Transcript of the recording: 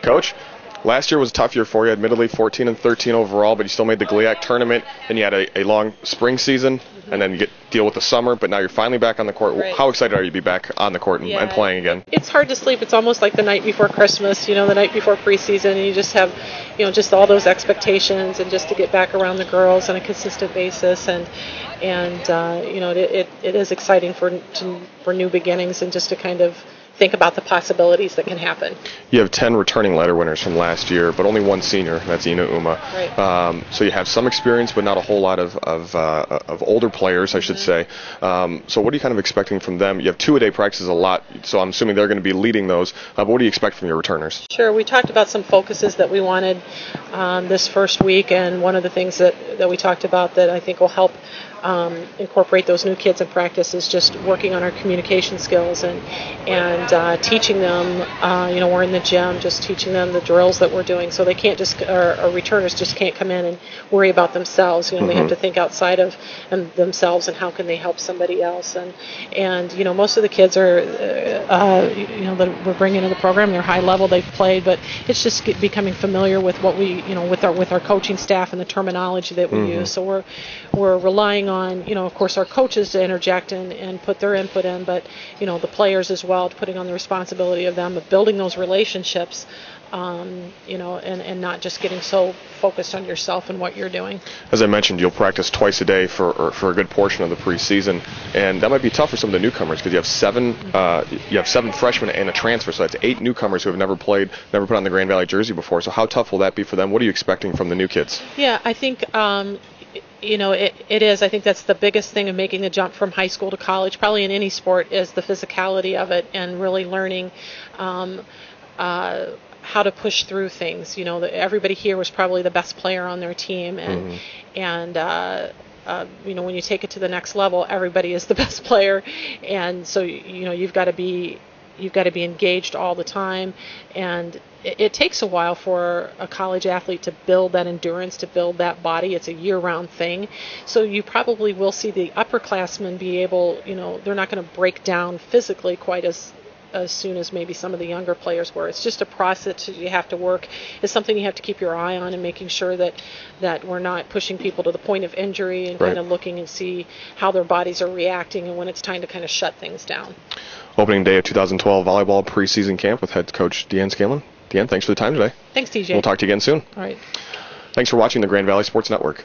Coach, last year was a tough year for you, admittedly 14 and 13 overall, but you still made the GLIAC tournament, and you had a long spring season, and then you deal with the summer, but now you're finally back on the court. Right. How excited are you to be back on the court and playing again? It's hard to sleep. It's almost like the night before Christmas, the night before preseason, and you just have, just all those expectations, and just to get back around the girls on a consistent basis, and it is exciting for new beginnings, and just to kind of think about the possibilities that can happen. You have 10 returning letter winners from last year, but only one senior. That's Ina Uma. Right. So you have some experience, but not a whole lot of older players, I should say. So what are you kind of expecting from them? You have 2-a-day practices a lot, so I'm assuming they're going to be leading those. But what do you expect from your returners? Sure. We talked about some focuses that we wanted this first week, and one of the things that we talked about that I think will help incorporate those new kids in practice is just working on our communication skills and teaching them, we're in the gym, just teaching them the drills that we're doing, so they can't just, our returners just can't come in and worry about themselves. They have to think outside of themselves and how can they help somebody else. And most of the kids are, that we're bringing into the program, they're high level, they've played, but it's just becoming familiar with what we, with our coaching staff and the terminology that we use. So we're relying on, of course, our coaches to interject and put their input in, but, the players as well, putting on the responsibility of them, of building those relationships, and not just getting so focused on yourself and what you're doing. As I mentioned, you'll practice twice a day for a good portion of the preseason, and that might be tough for some of the newcomers because you have seven freshmen and a transfer, so that's 8 newcomers who have never put on the Grand Valley jersey before. So how tough will that be for them? What are you expecting from the new kids? Yeah, I think it is. I think that's the biggest thing of making the jump from high school to college, probably in any sport, is the physicality of it and really learning how to push through things. Everybody here was probably the best player on their team, and when you take it to the next level, everybody is the best player, and so you've got to be engaged all the time, and it takes a while for a college athlete to build that endurance, to build that body. It's a year-round thing. So you probably will see the upperclassmen be able, they're not going to break down physically quite as soon as maybe some of the younger players were. It's just a process that you have to work. It's something you have to keep your eye on and making sure that we're not pushing people to the point of injury and kind of looking and see how their bodies are reacting and when it's time to kind of shut things down. Opening day of 2012 volleyball preseason camp with head coach Deanne Scanlon. Deanne, thanks for the time today. Thanks, TJ. We'll talk to you again soon. All right. Thanks for watching the Grand Valley Sports Network.